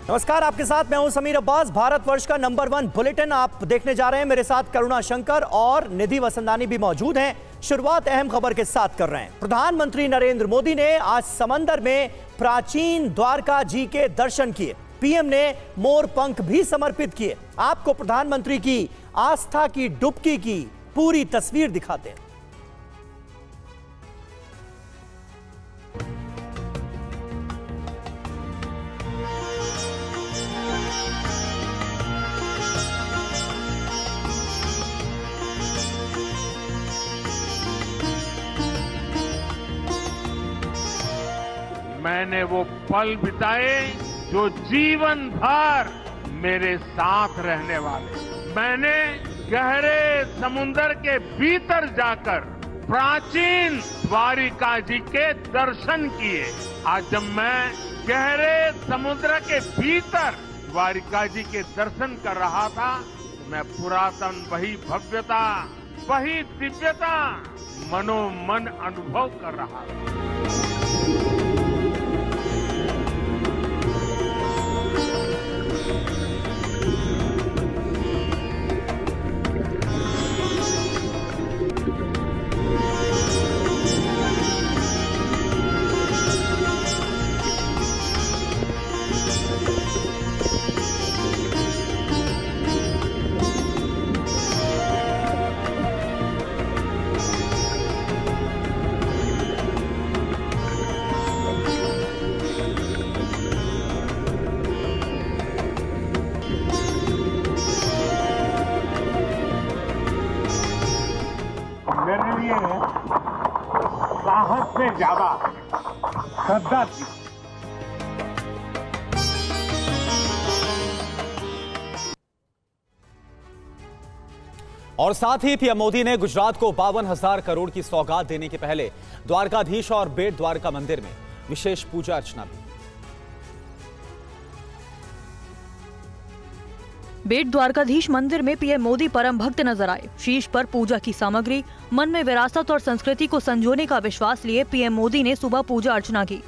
नमस्कार, आपके साथ मैं हूं समीर अब्बास। भारतवर्ष का नंबर 1 बुलेटिन आप देखने जा रहे हैं। मेरे साथ करुणा शंकर और निधि वसंदानी भी मौजूद हैं। शुरुआत अहम खबर के साथ कर रहे हैं। प्रधानमंत्री नरेंद्र मोदी ने आज समंदर में प्राचीन द्वारका जी के दर्शन किए। पीएम ने मोर पंख भी समर्पित किए। आपको प्रधानमंत्री की आस्था की डुबकी की पूरी तस्वीर दिखाते हैं। मैंने वो पल बिताए जो जीवन भर मेरे साथ रहने वाले। मैंने गहरे समुद्र के भीतर जाकर प्राचीन द्वारिका जी के दर्शन किए। आज जब मैं गहरे समुद्र के भीतर द्वारिका जी के दर्शन कर रहा था, तो मैं पुरातन वही भव्यता, वही दिव्यता मनोमन अनुभव कर रहा था। मेरे लिए साहस से ज्यादा श्रद्धा थी। और साथ ही पीएम मोदी ने गुजरात को 52,000 करोड़ की सौगात देने के पहले द्वारकाधीश और बेट द्वारका मंदिर में विशेष पूजा अर्चना भी। बेट द्वारकाधीश मंदिर में पीएम मोदी परम भक्त नजर आए। शीश पर पूजा की सामग्री, मन में विरासत और संस्कृति को संजोने का विश्वास लिए पीएम मोदी ने सुबह पूजा अर्चना की।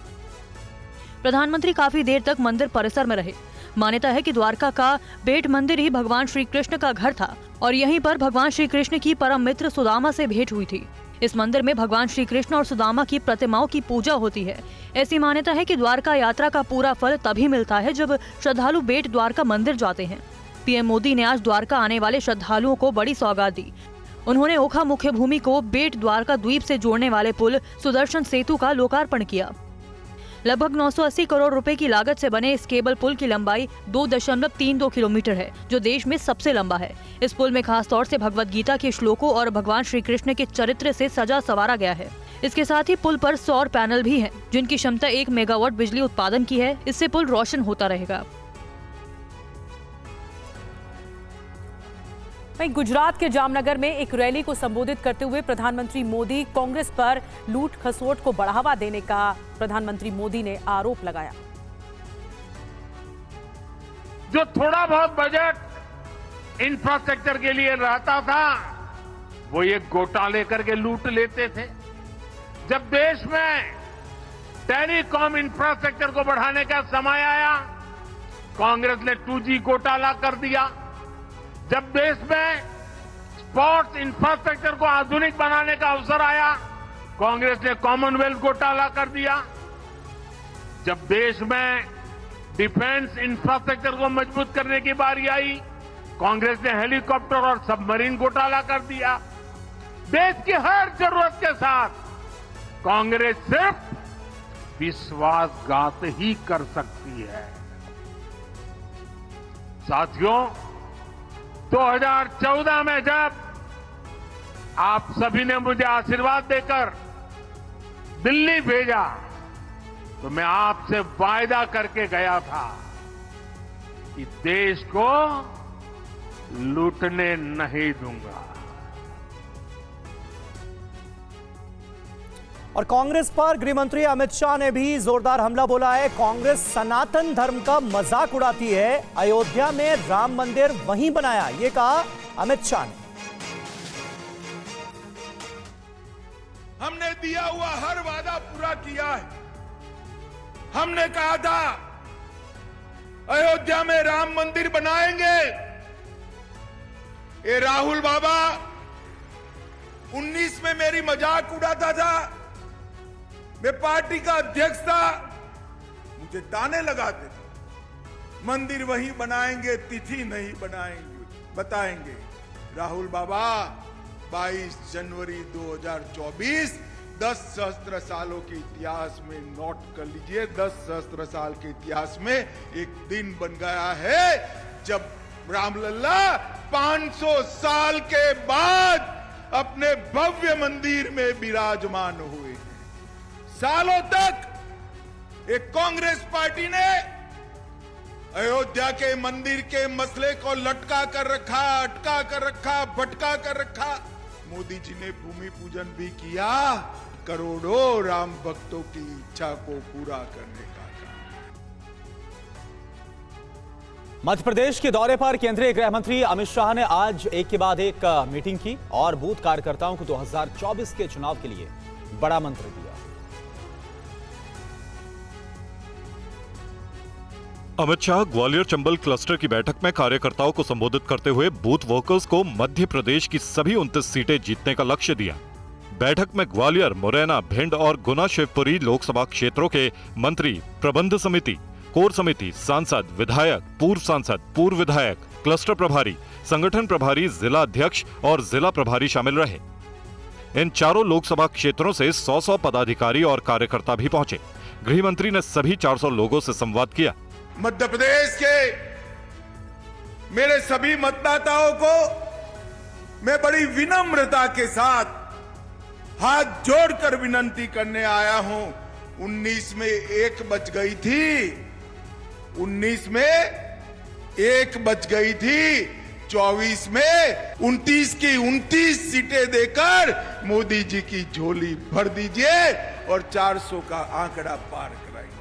प्रधानमंत्री काफी देर तक मंदिर परिसर में रहे। मान्यता है कि द्वारका का बेट मंदिर ही भगवान श्री कृष्ण का घर था और यहीं पर भगवान श्री कृष्ण की परम मित्र सुदामा से भेंट हुई थी। इस मंदिर में भगवान श्री कृष्ण और सुदामा की प्रतिमाओं की पूजा होती है। ऐसी मान्यता है कि द्वारका यात्रा का पूरा फल तभी मिलता है जब श्रद्धालु बेट द्वारका मंदिर जाते हैं। पीएम मोदी ने आज द्वारका आने वाले श्रद्धालुओं को बड़ी सौगात दी। उन्होंने ओखा मुख्य भूमि को बेट द्वारका द्वीप से जोड़ने वाले पुल सुदर्शन सेतु का लोकार्पण किया। लगभग 980 करोड़ रुपए की लागत से बने इस केबल पुल की लंबाई 2.32 किलोमीटर है, जो देश में सबसे लंबा है। इस पुल में खास तौर से भगवद गीता के श्लोकों और भगवान श्री कृष्ण के चरित्र से सजा संवारा गया है। इसके साथ ही पुल पर सौर पैनल भी हैं, जिनकी क्षमता 1 मेगावाट बिजली उत्पादन की है। इससे पुल रोशन होता रहेगा। वहीं गुजरात के जामनगर में एक रैली को संबोधित करते हुए प्रधानमंत्री मोदी कांग्रेस पर लूट खसोट को बढ़ावा देने का प्रधानमंत्री मोदी ने आरोप लगाया। जो थोड़ा बहुत बजट इंफ्रास्ट्रक्चर के लिए रहता था, वो ये घोटाले करके लूट लेते थे। जब देश में टेलीकॉम इंफ्रास्ट्रक्चर को बढ़ाने का समय आया, कांग्रेस ने 2G घोटाला कर दिया। जब देश में स्पोर्ट्स इंफ्रास्ट्रक्चर को आधुनिक बनाने का अवसर आया, कांग्रेस ने कॉमनवेल्थ घोटाला कर दिया। जब देश में डिफेंस इंफ्रास्ट्रक्चर को मजबूत करने की बारी आई, कांग्रेस ने हेलीकॉप्टर और सबमरीन घोटाला कर दिया। देश की हर जरूरत के साथ कांग्रेस सिर्फ विश्वासघात ही कर सकती है। साथियों, 2014 में जब आप सभी ने मुझे आशीर्वाद देकर दिल्ली भेजा, तो मैं आपसे वायदा करके गया था कि देश को लूटने नहीं दूंगा। और कांग्रेस पर गृह मंत्री अमित शाह ने भी जोरदार हमला बोला है। कांग्रेस सनातन धर्म का मजाक उड़ाती है। अयोध्या में राम मंदिर वहीं बनाया, ये कहा अमित शाह ने। हमने दिया हुआ हर वादा पूरा किया है। हमने कहा था अयोध्या में राम मंदिर बनाएंगे। ये राहुल बाबा 19 में मेरी मजाक उड़ाता था, मैं पार्टी का अध्यक्ष था, मुझे ताने लगाते थे, मंदिर वही बनाएंगे, तिथि नहीं बनाएंगे, बताएंगे। राहुल बाबा 22 जनवरी 2024 10 सहस्त्र सालों के इतिहास में नोट कर लीजिए, 10 सहस्त्र साल के इतिहास में एक दिन बन गया है जब रामलल्ला 500 साल के बाद अपने भव्य मंदिर में विराजमान हुए। सालों तक एक कांग्रेस पार्टी ने अयोध्या के मंदिर के मसले को लटका कर रखा, अटका कर रखा, भटका कर रखा। मोदी जी ने भूमि पूजन भी किया, करोड़ों राम भक्तों की इच्छा को पूरा करने का काम। मध्य प्रदेश के दौरे पर केंद्रीय गृह मंत्री अमित शाह ने आज एक के बाद एक मीटिंग की और बूथ कार्यकर्ताओं को 2024 के चुनाव के लिए बड़ा मंत्र दिया। अमित शाह ग्वालियर चंबल क्लस्टर की बैठक में कार्यकर्ताओं को संबोधित करते हुए बूथ वर्कर्स को मध्य प्रदेश की सभी 29 सीटें जीतने का लक्ष्य दिया। बैठक में ग्वालियर, मुरैना, भिंड और गुना शिवपुरी लोकसभा क्षेत्रों के मंत्री, प्रबंध समिति, कोर समिति, सांसद, विधायक, पूर्व सांसद, पूर्व विधायक, क्लस्टर प्रभारी, संगठन प्रभारी, जिला अध्यक्ष और जिला प्रभारी शामिल रहे। इन चारों लोकसभा क्षेत्रों से 100 पदाधिकारी और कार्यकर्ता भी पहुंचे। गृह मंत्री ने सभी 400 लोगों से संवाद किया। मध्य प्रदेश के मेरे सभी मतदाताओं को मैं बड़ी विनम्रता के साथ हाथ जोड़कर विनंती करने आया हूं। 19 में 1 बच गई थी, 19 में 1 बच गई थी, 24 में 29 की 29 सीटें देकर मोदी जी की झोली भर दीजिए और 400 का आंकड़ा पार कराइए।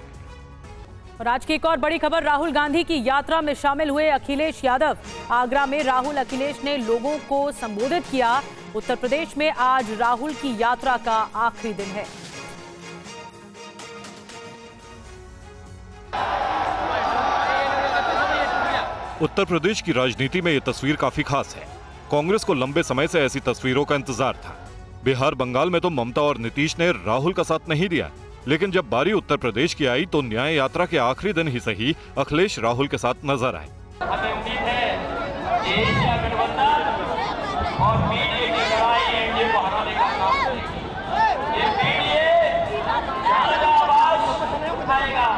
और आज की एक और बड़ी खबर, राहुल गांधी की यात्रा में शामिल हुए अखिलेश यादव। आगरा में राहुल अखिलेश ने लोगों को संबोधित किया। उत्तर प्रदेश में आज राहुल की यात्रा का आखिरी दिन है। उत्तर प्रदेश की राजनीति में यह तस्वीर काफी खास है। कांग्रेस को लंबे समय से ऐसी तस्वीरों का इंतजार था। बिहार, बंगाल में तो ममता और नीतीश ने राहुल का साथ नहीं दिया, लेकिन जब बारी उत्तर प्रदेश की आई तो न्याय यात्रा के आखिरी दिन ही सही अखिलेश राहुल के साथ नजर आए। हमें उम्मीद है कि इंडिया गठबंधन और पीडीए की लड़ाई एनडीए को हराने का काम करेगी। ये पीडीए ज्यादा आवाज उठाएगा,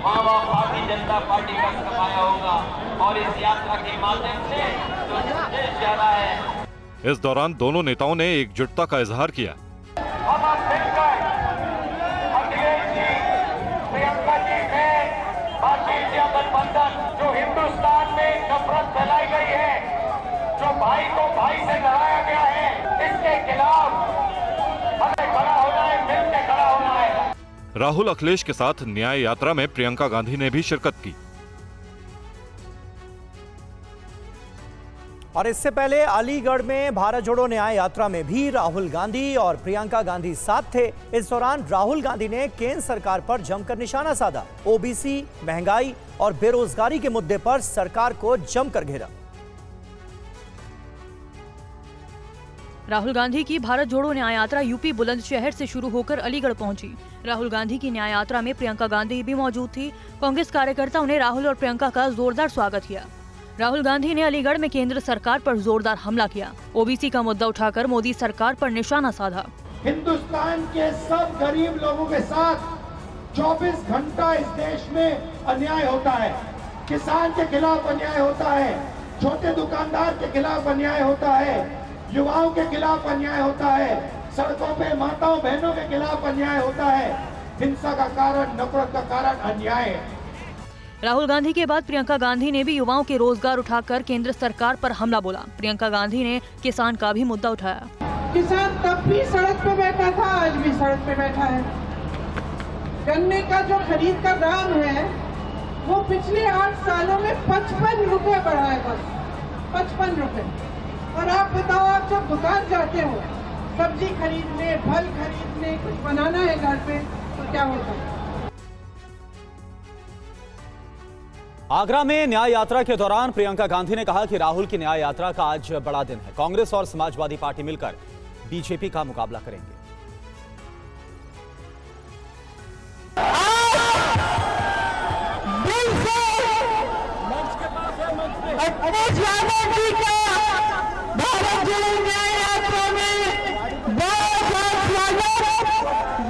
वहां भारतीय जनता पार्टी का सफाया होगा और इस यात्रा के माध्यम से जो संदेश जा रहा है। इस दौरान दोनों नेताओं ने एकजुटता का इजहार किया। जो हिंदुस्तान में नफरत फैलाई गई है, जो भाई को भाई से लड़ाया गया है, इसके खिलाफ हमें खड़ा होना है, मिलकर खड़ा होना है। राहुल अखिलेश के साथ न्याय यात्रा में प्रियंका गांधी ने भी शिरकत की। और इससे पहले अलीगढ़ में भारत जोड़ो न्याय यात्रा में भी राहुल गांधी और प्रियंका गांधी साथ थे। इस दौरान राहुल गांधी ने केंद्र सरकार पर जमकर निशाना साधा। ओबीसी, महंगाई और बेरोजगारी के मुद्दे पर सरकार को जमकर घेरा। राहुल गांधी की भारत जोड़ो न्याय यात्रा यूपी बुलंदशहर से शुरू होकर अलीगढ़ पहुंची। राहुल गांधी की न्याय यात्रा में प्रियंका गांधी भी मौजूद थी। कांग्रेस कार्यकर्ताओं ने राहुल और प्रियंका का जोरदार स्वागत किया। राहुल गांधी ने अलीगढ़ में केंद्र सरकार पर जोरदार हमला किया। ओबीसी का मुद्दा उठाकर मोदी सरकार पर निशाना साधा। हिंदुस्तान के सब गरीब लोगों के साथ 24 घंटा इस देश में अन्याय होता है। किसान के खिलाफ अन्याय होता है, छोटे दुकानदार के खिलाफ अन्याय होता है, युवाओं के खिलाफ अन्याय होता है, सड़कों पे माताओं बहनों के खिलाफ अन्याय होता है। हिंसा का कारण, नफरत का कारण अन्याय है। राहुल गांधी के बाद प्रियंका गांधी ने भी युवाओं के रोजगार उठाकर केंद्र सरकार पर हमला बोला। प्रियंका गांधी ने किसान का भी मुद्दा उठाया। किसान तब भी सड़क पे बैठा था, आज भी सड़क पे बैठा है। गन्ने का जो खरीद का दाम है वो पिछले 8 सालों में 55 रुपए बढ़ा है, बस 55 रुपए। और आप बताओ, आप जब दुकान जाते हो सब्जी खरीदने, फल खरीदने, कुछ बनाना है घर पे, तो क्या होता है? आगरा में न्याय यात्रा के दौरान प्रियंका गांधी ने कहा कि राहुल की न्याय यात्रा का आज बड़ा दिन है। कांग्रेस और समाजवादी पार्टी मिलकर बीजेपी का मुकाबला करेंगे। अखिलेश यादव जी का भारत जोड़ो न्याय यात्रा में बहुत स्वागत,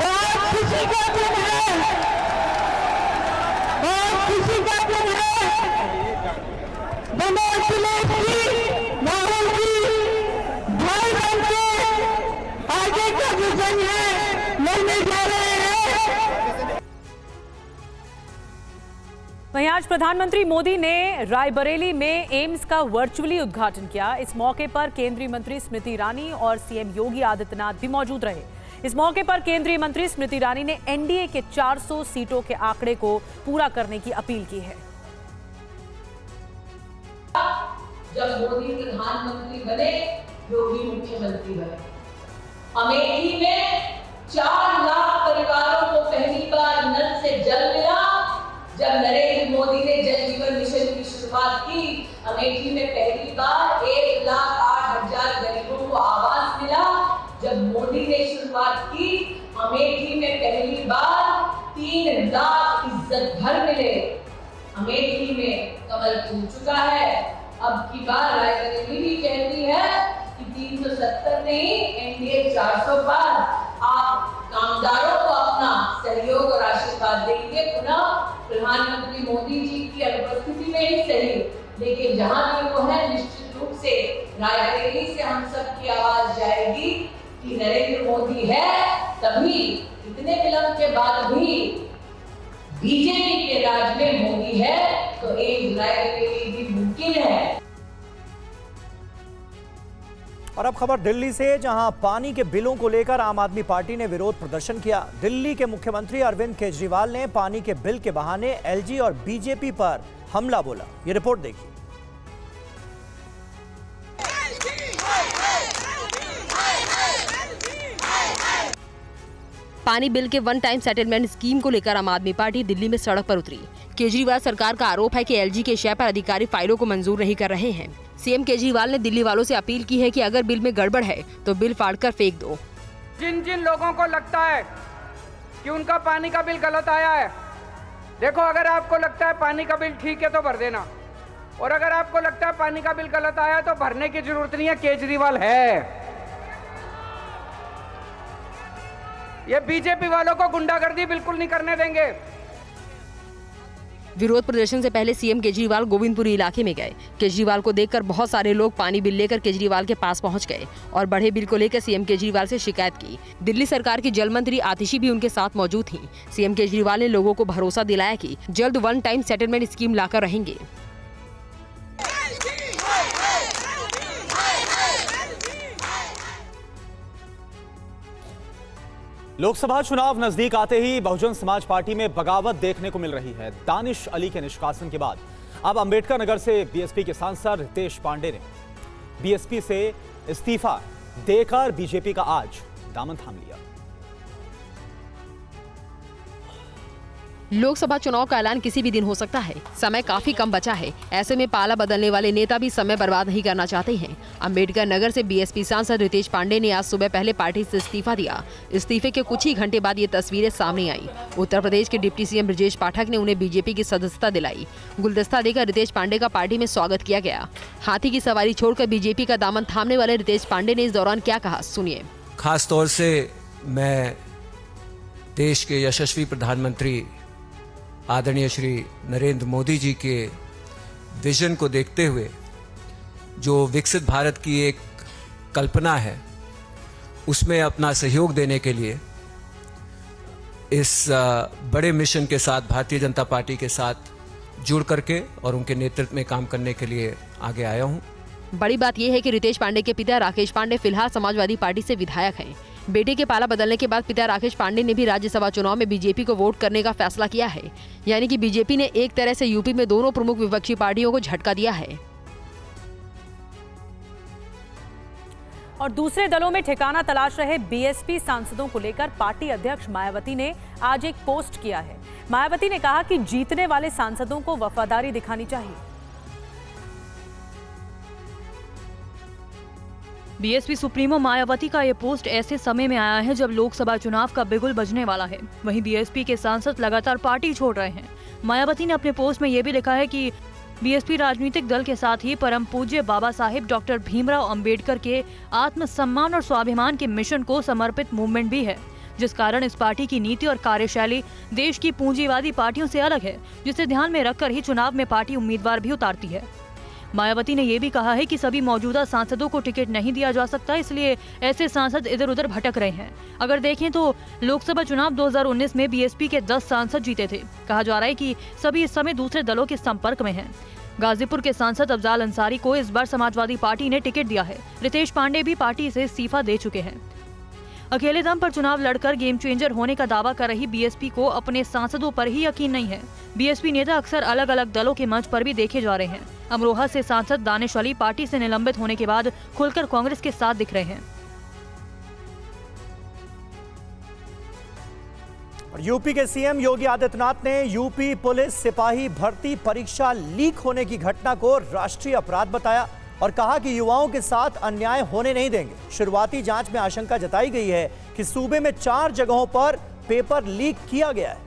बहुत खुशी का दिन है, बहुत खुशी का दिन है। बने अखिलेश जी, राहुल जी भाई बनके आगे का विजन है लड़ने जा रहे हैं। वहीं आज प्रधानमंत्री मोदी ने रायबरेली में एम्स का वर्चुअली उद्घाटन किया। इस मौके पर केंद्रीय मंत्री स्मृति ईरानी और सीएम योगी आदित्यनाथ भी मौजूद रहे। इस मौके पर केंद्रीय मंत्री स्मृति ईरानी ने एनडीए के 400 सीटों के आंकड़े को पूरा करने की अपील की है। जब मोदी प्रधानमंत्री बने, योगी मुख्यमंत्री बने, अमेठी में 4 लाख परिवारों को पहली बार नल से जल मिला। जब नरेंद्र मोदी ने जल जीवन मिशन की शुरुआत की, अमेठी में पहली बार 1,08,000 गरीबों को आवास मिला। जब मोदी ने शुरुआत की, अमेठी में पहली बार 3 लाख इज्जत घर मिले। अमेठी में कमल फूल चुका है। अब की बार रायबरेली भी कहती है कि 370 नहीं, एनडीए 400 पार। आप कामगारों को अपना सहयोग और आशीर्वाद देंगे। पुनः प्रधानमंत्री मोदी जी की अनुपस्थिति में ही सही, लेकिन जहां भी वो है, निश्चित रूप से रायबरेली से हम सब की आवाज जाएगी कि नरेंद्र मोदी है। तभी इतने विलंब के बाद भी बीजेपी के राज में मोदी है, तो एक रायबरेली भी मुमकिन है। और अब खबर दिल्ली से, जहां पानी के बिलों को लेकर आम आदमी पार्टी ने विरोध प्रदर्शन किया। दिल्ली के मुख्यमंत्री अरविंद केजरीवाल ने पानी के बिल के बहाने एलजी और बीजेपी पर हमला बोला। ये रिपोर्ट देखिए। पानी बिल के वन टाइम सेटलमेंट स्कीम को लेकर आम आदमी पार्टी दिल्ली में सड़क पर उतरी। केजरीवाल सरकार का आरोप है कि एलजी के शय पर अधिकारी फाइलों को मंजूर नहीं कर रहे हैं। सीएम केजरीवाल ने दिल्ली वालों से अपील की है कि अगर बिल में गड़बड़ है तो बिल फाड़कर फेंक दो। जिन जिन लोगों को लगता है कि उनका पानी का बिल गलत आया है, देखो, अगर आपको लगता है पानी का बिल ठीक है तो भर देना, और अगर आपको लगता है पानी का बिल गलत आया है तो भरने की जरूरत नहीं है। केजरीवाल है, ये बीजेपी वालों को गुंडागर्दी बिल्कुल नहीं करने देंगे। विरोध प्रदर्शन से पहले सीएम केजरीवाल गोविंदपुरी इलाके में गए। केजरीवाल को देखकर बहुत सारे लोग पानी बिल लेकर केजरीवाल के पास पहुंच गए और बढ़े बिल को लेकर सीएम केजरीवाल से शिकायत की। दिल्ली सरकार की जल मंत्री आतिशी भी उनके साथ मौजूद थीं। सीएम केजरीवाल ने लोगों को भरोसा दिलाया कि जल्द वन टाइम सेटलमेंट स्कीम लाकर रहेंगे। लोकसभा चुनाव नजदीक आते ही बहुजन समाज पार्टी में बगावत देखने को मिल रही है। दानिश अली के निष्कासन के बाद अब अंबेडकर नगर से बीएसपी के सांसद रितेश पांडे ने बीएसपी से इस्तीफा देकर बीजेपी का आज दामन थाम लिया। लोकसभा चुनाव का ऐलान किसी भी दिन हो सकता है। समय काफी कम बचा है। ऐसे में पाला बदलने वाले नेता भी समय बर्बाद नहीं करना चाहते हैं। अंबेडकर नगर से बीएसपी सांसद रितेश पांडे ने आज सुबह पहले पार्टी से इस्तीफा दिया। इस्तीफे के कुछ ही घंटे बाद ये तस्वीरें सामने आई। उत्तर प्रदेश के डिप्टी सीएम ब्रजेश पाठक ने उन्हें बीजेपी की सदस्यता दिलाई। गुलदस्ता देकर रितेश पांडे का पार्टी में स्वागत किया गया। हाथी की सवारी छोड़कर बीजेपी का दामन थामने वाले रितेश पांडे ने इस दौरान क्या कहा, सुनिए। खास तौर से मैं देश के यशस्वी प्रधानमंत्री आदरणीय श्री नरेंद्र मोदी जी के विजन को देखते हुए जो विकसित भारत की एक कल्पना है, उसमें अपना सहयोग देने के लिए इस बड़े मिशन के साथ भारतीय जनता पार्टी के साथ जुड़ करके और उनके नेतृत्व में काम करने के लिए आगे आया हूं। बड़ी बात यह है कि रितेश पांडे के पिता राकेश पांडे फिलहाल समाजवादी पार्टी से विधायक हैं। बेटे के पाला बदलने के बाद पिता राकेश पांडे ने भी राज्यसभा चुनाव में बीजेपी को वोट करने का फैसला किया है। यानी कि बीजेपी ने एक तरह से यूपी में दोनों प्रमुख विपक्षी पार्टियों को झटका दिया है। और दूसरे दलों में ठिकाना तलाश रहे बीएसपी सांसदों को लेकर पार्टी अध्यक्ष मायावती ने आज एक पोस्ट किया है। मायावती ने कहा कि जीतने वाले सांसदों को वफादारी दिखानी चाहिए। बीएसपी सुप्रीमो मायावती का ये पोस्ट ऐसे समय में आया है जब लोकसभा चुनाव का बिगुल बजने वाला है। वहीं बीएसपी के सांसद लगातार पार्टी छोड़ रहे हैं। मायावती ने अपने पोस्ट में ये भी लिखा है कि बीएसपी राजनीतिक दल के साथ ही परम पूज्य बाबा साहेब डॉक्टर भीमराव अंबेडकर के आत्मसम्मान और स्वाभिमान के मिशन को समर्पित मूवमेंट भी है, जिस कारण इस पार्टी की नीति और कार्यशैली देश की पूंजीवादी पार्टियों से अलग है, जिसे ध्यान में रखकर ही चुनाव में पार्टी उम्मीदवार भी उतारती है। मायावती ने यह भी कहा है कि सभी मौजूदा सांसदों को टिकट नहीं दिया जा सकता, इसलिए ऐसे सांसद इधर उधर भटक रहे हैं। अगर देखें तो लोकसभा चुनाव 2019 में बीएसपी के 10 सांसद जीते थे। कहा जा रहा है कि सभी इस समय दूसरे दलों के संपर्क में हैं। गाजीपुर के सांसद अफजाल अंसारी को इस बार समाजवादी पार्टी ने टिकट दिया है। रितेश पांडे भी पार्टी से इस्तीफा दे चुके हैं। अकेले दम पर चुनाव लड़कर गेम चेंजर होने का दावा कर रही बीएसपी को अपने सांसदों पर ही यकीन नहीं है। बीएसपी नेता अक्सर अलग अलग दलों के मंच पर भी देखे जा रहे हैं। अमरोहा से सांसद दानिश अली पार्टी से निलंबित होने के बाद खुलकर कांग्रेस के साथ दिख रहे हैं। यूपी के सीएम योगी आदित्यनाथ ने यूपी पुलिस सिपाही भर्ती परीक्षा लीक होने की घटना को राष्ट्रीय अपराध बताया और कहा कि युवाओं के साथ अन्याय होने नहीं देंगे। शुरुआती जांच में आशंका जताई गई है कि सूबे में 4 जगहों पर पेपर लीक किया गया है।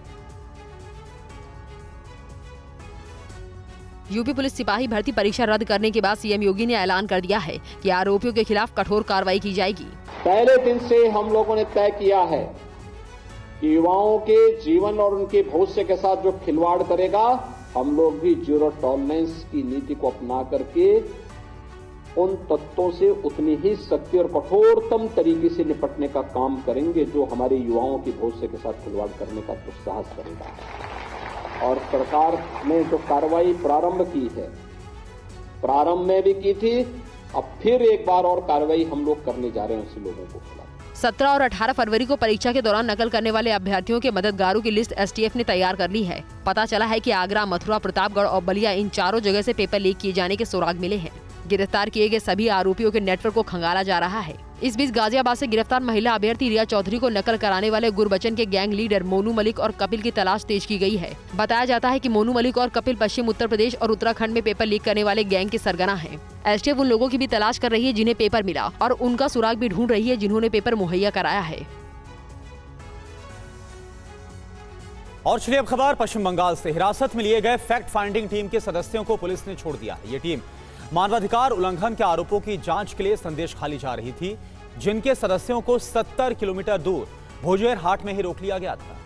यूपी पुलिस सिपाही भर्ती परीक्षा रद्द करने के बाद सीएम योगी ने ऐलान कर दिया है कि आरोपियों के खिलाफ कठोर कार्रवाई की जाएगी। पहले दिन से हम लोगों ने तय किया है कि युवाओं के जीवन और उनके भविष्य के साथ जो खिलवाड़ करेगा, हम लोग भी जीरो टॉलरेंस की नीति को अपना करके उन तत्वों से उतनी ही सख्ती और कठोरतम तरीके से निपटने का काम करेंगे जो हमारे युवाओं के भविष्य के साथ खिलवाड़ करने का दुस्साहस करेगा। और सरकार ने जो कार्रवाई प्रारंभ की है, प्रारंभ में भी की थी, अब फिर एक बार और कार्रवाई हम लोग करने जा रहे हैं उसी लोगों को खिलाफ। 17 और 18 फरवरी को परीक्षा के दौरान नकल करने वाले अभ्यर्थियों के मददगारों की लिस्ट एसटीएफ ने तैयार कर ली है। पता चला है कि आगरा, मथुरा, प्रतापगढ़ और बलिया इन चारों जगह से पेपर लीक किए जाने के सुराग मिले हैं। गिरफ्तार किए गए सभी आरोपियों के नेटवर्क को खंगाला जा रहा है। इस बीच गाजियाबाद से गिरफ्तार महिला अभ्यर्थी रिया चौधरी को नकल कराने वाले गुरबचन के गैंग लीडर मोनू मलिक और कपिल की तलाश तेज की गई है। बताया जाता है कि मोनू मलिक और कपिल पश्चिम उत्तर प्रदेश और उत्तराखंड में पेपर लीक करने वाले गैंग के सरगना हैं। एसटीएफ उन लोगों की भी तलाश कर रही है जिन्हें पेपर मिला और उनका सुराग भी ढूंढ रही है जिन्होंने पेपर मुहैया कराया है। और चलिए अब खबर पश्चिम बंगाल से। हिरासत में लिए गए फैक्ट फाइंडिंग टीम के सदस्यों को पुलिस ने छोड़ दिया। ये टीम मानवाधिकार उल्लंघन के आरोपों की जांच के लिए संदेश खाली जा रही थी, जिनके सदस्यों को 70 किलोमीटर दूर भोजेर हाट में ही रोक लिया गया था।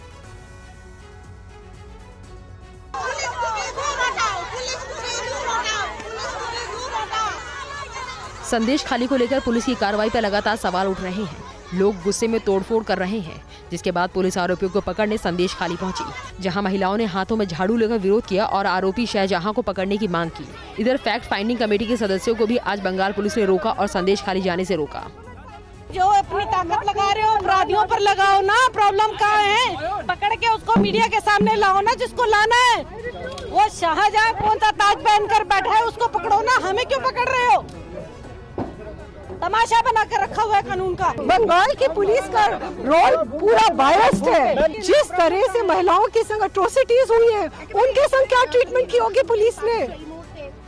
संदेश खाली को लेकर पुलिस की कार्रवाई पर लगातार सवाल उठ रहे हैं। लोग गुस्से में तोड़फोड़ कर रहे हैं, जिसके बाद पुलिस आरोपियों को पकड़ने संदेश खाली पहुंची, जहां महिलाओं ने हाथों में झाड़ू लेकर विरोध किया और आरोपी शाहजहां को पकड़ने की मांग की। इधर फैक्ट फाइंडिंग कमेटी के सदस्यों को भी आज बंगाल पुलिस ने रोका और संदेश खाली जाने से रोका। जो अपनी ताकत लगा रहे हो अपराधियों पर लगाओ ना, प्रॉब्लम कहाँ है? पकड़ के उसको मीडिया के सामने लाओ ना, जिसको लाना है। वो शाहजहां कौन सा ताज पहनकर बैठा है, उसको पकड़ो ना, हमें क्यों पकड़ रहे हो? तमाशा बना कर रखा हुआ है कानून का। बंगाल की पुलिस का रोल पूरा बायस्ड है। जिस तरह से महिलाओं के संग अट्रोसिटीज हुई है, उनके संग क्या ट्रीटमेंट की होगी पुलिस ने?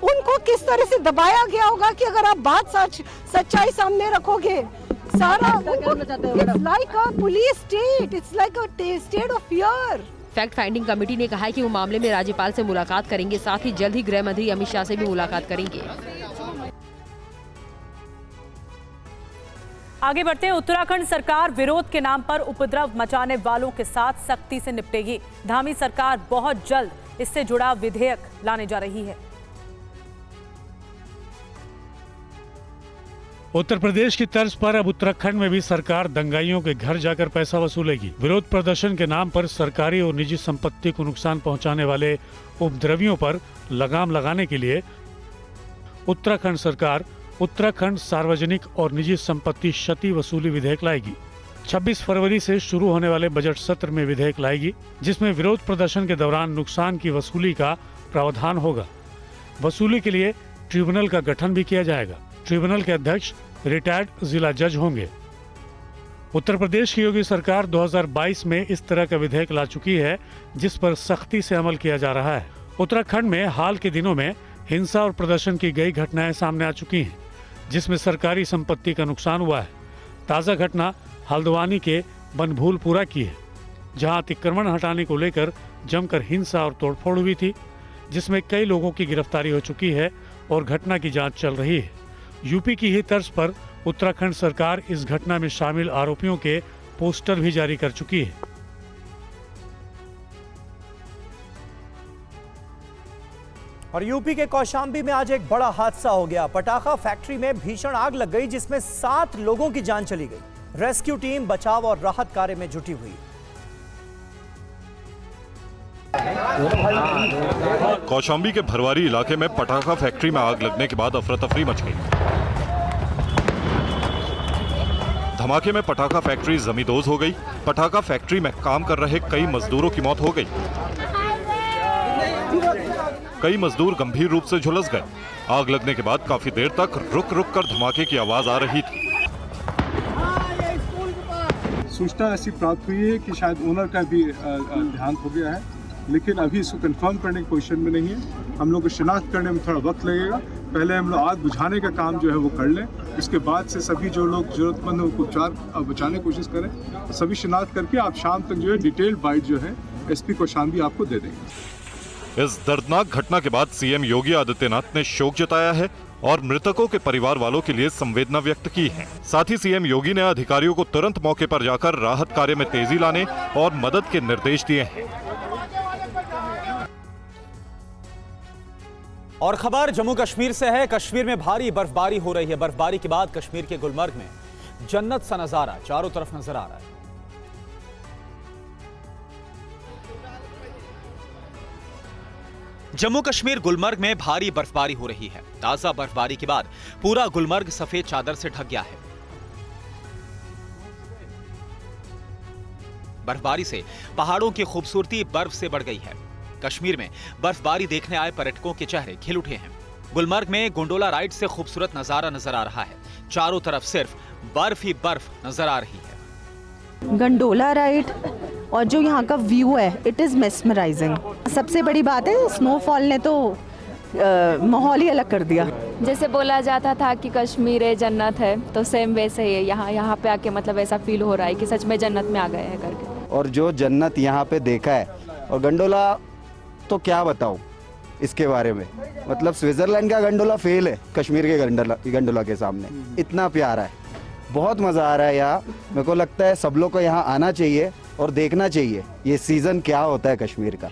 उनको किस तरह से दबाया गया होगा कि अगर आप बात सच्चाई सामने रखोगे, सारा it's like a police state, it's like a state of fear. Fact finding committee ने कहा है कि वो मामले में राज्यपाल से मुलाकात करेंगे, साथ ही जल्द ही गृह मंत्री अमित शाह से भी मुलाकात करेंगे। आगे बढ़ते हैं। उत्तराखंड सरकार विरोध के नाम पर उपद्रव मचाने वालों के साथ सख्ती से निपटेगी। धामी सरकार बहुत जल्द इससे जुड़ा विधेयक लाने जा रही है। उत्तर प्रदेश की तर्ज पर अब उत्तराखंड में भी सरकार दंगाइयों के घर जाकर पैसा वसूलेगी। विरोध प्रदर्शन के नाम पर सरकारी और निजी संपत्ति को नुकसान पहुंचाने वाले उपद्रवियों पर लगाम लगाने के लिए उत्तराखंड सरकार उत्तराखंड सार्वजनिक और निजी संपत्ति क्षति वसूली विधेयक लाएगी। 26 फरवरी से शुरू होने वाले बजट सत्र में विधेयक लाएगी, जिसमें विरोध प्रदर्शन के दौरान नुकसान की वसूली का प्रावधान होगा। वसूली के लिए ट्रिब्यूनल का गठन भी किया जाएगा। ट्रिब्यूनल के अध्यक्ष रिटायर्ड जिला जज होंगे। उत्तर प्रदेश की योगी सरकार 2022 में इस तरह का विधेयक ला चुकी है, जिस पर सख्ती से अमल किया जा रहा है। उत्तराखंड में हाल के दिनों में हिंसा और प्रदर्शन की कई घटनाएं सामने आ चुकी हैं, जिसमें सरकारी संपत्ति का नुकसान हुआ है। ताज़ा घटना हल्द्वानी के बनभूलपुरा की है, जहां अतिक्रमण हटाने को लेकर जमकर हिंसा और तोड़फोड़ हुई थी, जिसमें कई लोगों की गिरफ्तारी हो चुकी है और घटना की जांच चल रही है। यूपी की ही तर्ज पर उत्तराखंड सरकार इस घटना में शामिल आरोपियों के पोस्टर भी जारी कर चुकी है। और यूपी के कौशाम्बी में आज एक बड़ा हादसा हो गया। पटाखा फैक्ट्री में भीषण आग लग गई, जिसमें 7 लोगों की जान चली गई। रेस्क्यू टीम बचाव और राहत कार्य में जुटी हुई। कौशाम्बी के भरवारी इलाके में पटाखा फैक्ट्री में आग लगने के बाद अफरा तफरी मच गई। धमाके में पटाखा फैक्ट्री जमींदोज हो गई। पटाखा फैक्ट्री में काम कर रहे कई मजदूरों की मौत हो गई। कई मजदूर गंभीर रूप से झुलस गए। आग लगने के बाद काफी देर तक रुक रुक कर धमाके की आवाज आ रही थी। सूचना ऐसी प्राप्त हुई है कि शायद ओनर का भी देहांत हो गया है, लेकिन अभी इसको कंफर्म करने की पोजीशन में नहीं है। हम लोग को शिनाख्त करने में थोड़ा वक्त लगेगा। पहले हम लोग आग बुझाने का काम जो है वो कर लें, उसके बाद से सभी जो लोग जरूरतमंद हैं उनको उपचार बचाने की कोशिश करें। सभी शिनाख्त करके आप शाम तक जो है डिटेल्ड बाइट जो है एसपी कौशाम्बी आपको दे देंगे। इस दर्दनाक घटना के बाद सीएम योगी आदित्यनाथ ने शोक जताया है और मृतकों के परिवार वालों के लिए संवेदना व्यक्त की है। साथ ही सीएम योगी ने अधिकारियों को तुरंत मौके पर जाकर राहत कार्य में तेजी लाने और मदद के निर्देश दिए हैं। और खबर जम्मू कश्मीर से है। कश्मीर में भारी बर्फबारी हो रही है। बर्फबारी के बाद कश्मीर के गुलमर्ग में जन्नत सा नजारा चारों तरफ नजर आ रहा है। जम्मू कश्मीर गुलमर्ग में भारी बर्फबारी हो रही है। ताजा बर्फबारी के बाद पूरा गुलमर्ग सफेद चादर से ढक गया है। बर्फबारी से पहाड़ों की खूबसूरती बर्फ से बढ़ गई है। कश्मीर में बर्फबारी देखने आए पर्यटकों के चेहरे खिल उठे हैं। गुलमर्ग में गोंडोला राइड से खूबसूरत नजारा नजर आ रहा है। चारों तरफ सिर्फ बर्फ ही बर्फ नजर आ रही है। गंडोला राइड और जो यहाँ का व्यू है, इट इज मेस्मराइजिंग। सबसे बड़ी बात है स्नोफॉल ने तो माहौल ही अलग कर दिया। जैसे बोला जाता था कि कश्मीर है जन्नत है, तो सेम वैसे ही है। यहाँ पे आके मतलब ऐसा फील हो रहा है कि सच में जन्नत में आ गए हैं करके। और जो जन्नत यहाँ पे देखा है, और गंडोला तो क्या बताऊं इसके बारे में, मतलब स्विट्जरलैंड का गंडोला फेल है कश्मीर के गंडोला के सामने। इतना प्यारा है, बहुत मजा आ रहा है यहाँ। मेरे को लगता है सब लोग को यहाँ आना चाहिए और देखना चाहिए ये सीजन क्या होता है कश्मीर का।